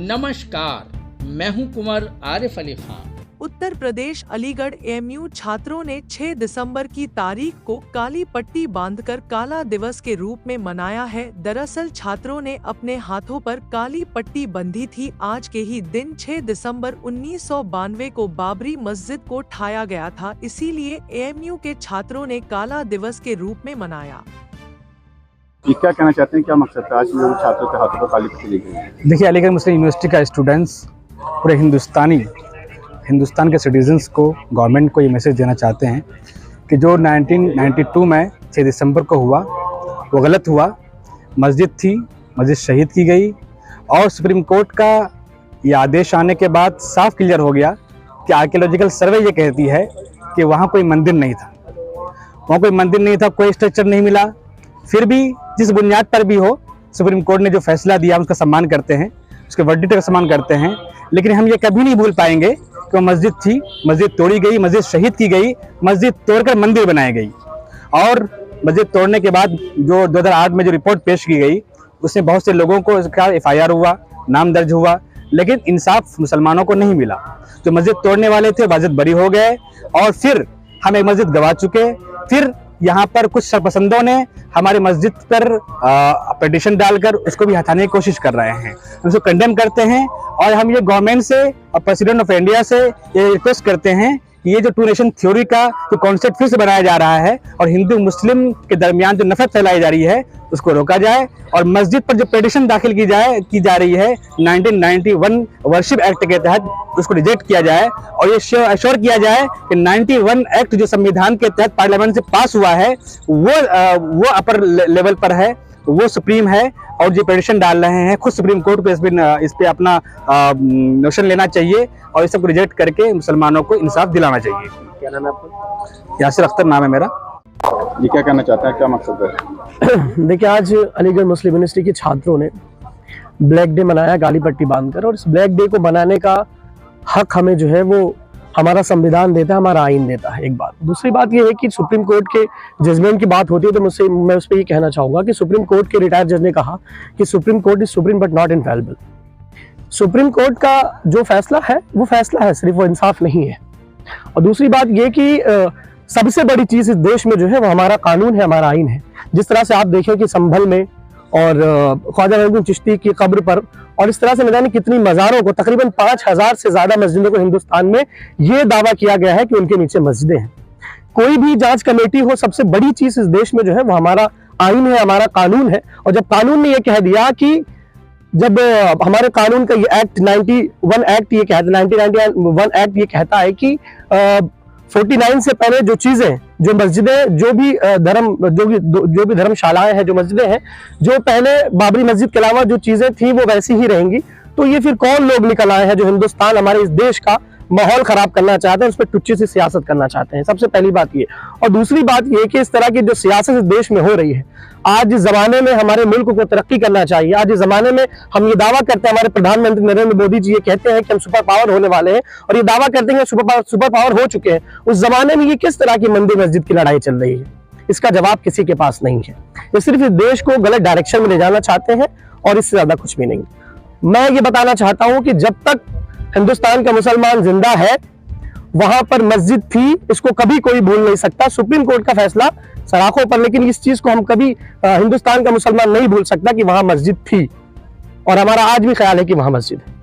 नमस्कार, मैं हूं कुंवर आरिफ अली खान। उत्तर प्रदेश अलीगढ़ एएमयू छात्रों ने 6 दिसंबर की तारीख को काली पट्टी बांधकर काला दिवस के रूप में मनाया है। दरअसल छात्रों ने अपने हाथों पर काली पट्टी बंधी थी। आज के ही दिन 6 दिसंबर 1992 को बाबरी मस्जिद को ढाया गया था, इसीलिए एएमयू के छात्रों ने काला दिवस के रूप में मनाया। क्या कहना चाहते हैं, क्या मकसद था आज लोग छात्रों के हाथों पर काली पट्टी ली गई? देखिए, अलीगढ़ मुस्लिम यूनिवर्सिटी का स्टूडेंट्स पूरे हिंदुस्तान के सिटीजन्स को, गवर्नमेंट को ये मैसेज देना चाहते हैं कि जो 1992 में 6 दिसंबर को हुआ वो गलत हुआ। मस्जिद थी, मस्जिद शहीद की गई और सुप्रीम कोर्ट का ये आदेश आने के बाद साफ क्लियर हो गया कि आर्कियोलॉजिकल सर्वे ये कहती है कि वहाँ कोई मंदिर नहीं था, कोई स्ट्रक्चर नहीं मिला। फिर भी जिस बुनियाद पर भी हो, सुप्रीम कोर्ट ने जो फैसला दिया उसका सम्मान करते हैं, उसके वर्डिक्ट का सम्मान करते हैं। लेकिन हम ये कभी नहीं भूल पाएंगे कि वो मस्जिद थी, मस्जिद तोड़ी गई, मस्जिद शहीद की गई, मस्जिद तोड़कर मंदिर बनाई गई। और मस्जिद तोड़ने के बाद जो 2008 में जो रिपोर्ट पेश की गई उसमें बहुत से लोगों को इसका FIR हुआ, नाम दर्ज हुआ, लेकिन इंसाफ मुसलमानों को नहीं मिला। जो मस्जिद तोड़ने वाले थे मस्जिद बरी हो गए और फिर हम एक मस्जिद गवा चुके। फिर यहाँ पर कुछ सरपसंदों ने हमारी मस्जिद पर पिटीशन डालकर उसको भी हटाने की कोशिश कर रहे हैं। हम उसको कंडेम करते हैं और हम ये गवर्नमेंट से और प्रेसिडेंट ऑफ इंडिया से ये रिक्वेस्ट करते हैं कि ये जो टू नेशन थ्योरी का जो कॉन्सेप्ट फिर से बनाया जा रहा है और हिंदू मुस्लिम के दरमियान जो नफरत फैलाई जा रही है उसको रोका जाए और मस्जिद पर जो पिटीशन दाखिल की जा रही है 1991 वर्शिप एक्ट के तहत उसको रिजेक्ट किया जाए और ये श्योर किया जाए कि 91 एक्ट जो संविधान के तहत पार्लियामेंट से पास हुआ है वो अपर लेवल पर है, वो सुप्रीम है। और जो पिटीशन डाल रहे हैं खुद सुप्रीम कोर्ट को इस पे अपना नोशन लेना चाहिए और इस सबको रिजेक्ट करके मुसलमानों को इंसाफ दिलाना चाहिए। क्या नाम है आपका? यासिर अख्तर नाम है मेरा। ये क्या कहना चाहते हैं, क्या मकसद है? देखिए, आज अलीगढ़ मुस्लिम यूनिवर्सिटी के छात्रों ने ब्लैक डे मनाया काली पट्टी बांधकर, और इस ब्लैक डे को मनाने का हक हमें जो है वो हमारा संविधान देता है, हमारा आइन देता है। एक बात। दूसरी बात ये है कि सुप्रीम कोर्ट के जजमेंट की बात होती है तो मैं उस पर ये कहना चाहूंगा कि सुप्रीम कोर्ट के रिटायर्ड जज ने कहा कि Supreme Court is supreme but not infallible. Supreme Court का जो फैसला है वो फैसला है, सिर्फ वो इंसाफ नहीं है। और दूसरी बात ये कि सबसे बड़ी चीज इस देश में जो है वो हमारा कानून है, हमारा आइन है। जिस तरह से आप देखें कि संभल में और ख्वाजा मोइनुद्दीन चिश्ती की कब्र पर और इस तरह से न जाने कितनी मज़ारों को, तकरीबन 5000 से ज्यादा मस्जिदों को हिंदुस्तान में ये दावा किया गया है कि उनके नीचे मस्जिदें हैं। कोई भी जांच कमेटी हो, सबसे बड़ी चीज इस देश में जो है वो हमारा आइन है, हमारा कानून है। और जब कानून ने यह कह दिया कि जब हमारे कानून का ये एक्ट 91 एक्ट ये कहता है, 1991 एक्ट ये कहता है कि 49 से पहले जो चीजें, जो मस्जिदें, जो भी धर्मशालाएं हैं, जो मस्जिदें हैं, जो पहले बाबरी मस्जिद के अलावा जो चीजें थी वो वैसी ही रहेंगी। तो ये फिर कौन लोग निकल आए हैं जो हिंदुस्तान, हमारे इस देश का माहौल खराब करना चाहते हैं, उस पर टुच्ची सी सियासत करना चाहते हैं। सबसे पहली बात ये। और दूसरी बात ये कि इस तरह की जो सियासत इस देश में हो रही है, आज इस जमाने में हमारे मुल्क को तरक्की करना चाहिए। आज इस जमाने में हम ये दावा करते हैं, हमारे प्रधानमंत्री नरेंद्र मोदी जी ये कहते हैं कि हम सुपर पावर होने वाले हैं और ये दावा करते हैं सुपर पावर हो चुके हैं। उस जमाने में ये किस तरह की मंदिर मस्जिद की लड़ाई चल रही है, इसका जवाब किसी के पास नहीं है। ये सिर्फ इस देश को गलत डायरेक्शन में ले जाना चाहते हैं और इससे ज्यादा कुछ भी नहीं। मैं ये बताना चाहता हूं कि जब तक हिंदुस्तान का मुसलमान जिंदा है वहां पर मस्जिद थी, इसको कभी कोई भूल नहीं सकता। सुप्रीम कोर्ट का फैसला सराखों पर, लेकिन इस चीज को हम कभी हिंदुस्तान का मुसलमान नहीं भूल सकता कि वहां मस्जिद थी और हमारा आज भी ख्याल है कि वहां मस्जिद है।